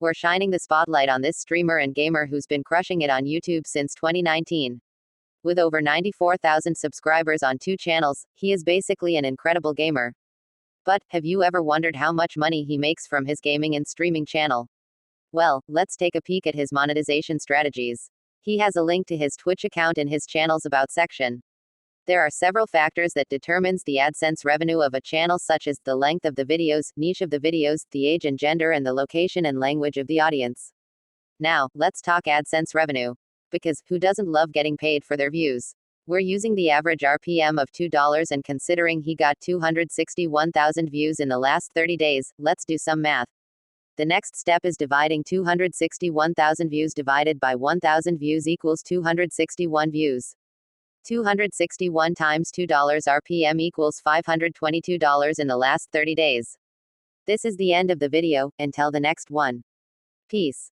We're shining the spotlight on this streamer and gamer who's been crushing it on YouTube since 2019. With over 94,000 subscribers on 2 channels, he is basically an incredible gamer. But, have you ever wondered how much money he makes from his gaming and streaming channel? Well, let's take a peek at his monetization strategies. He has a link to his Twitch account in his channel's About section. There are several factors that determines the AdSense revenue of a channel, such as the length of the videos, niche of the videos, the age and gender, and the location and language of the audience. Now, let's talk AdSense revenue. Because, who doesn't love getting paid for their views? We're using the average RPM of $2, and considering he got 261,000 views in the last 30 days, let's do some math. The next step is dividing 261,000 views divided by 1,000 views equals 261 views. 261 times $2 RPM equals $522 in the last 30 days. This is the end of the video. Until the next one. Peace.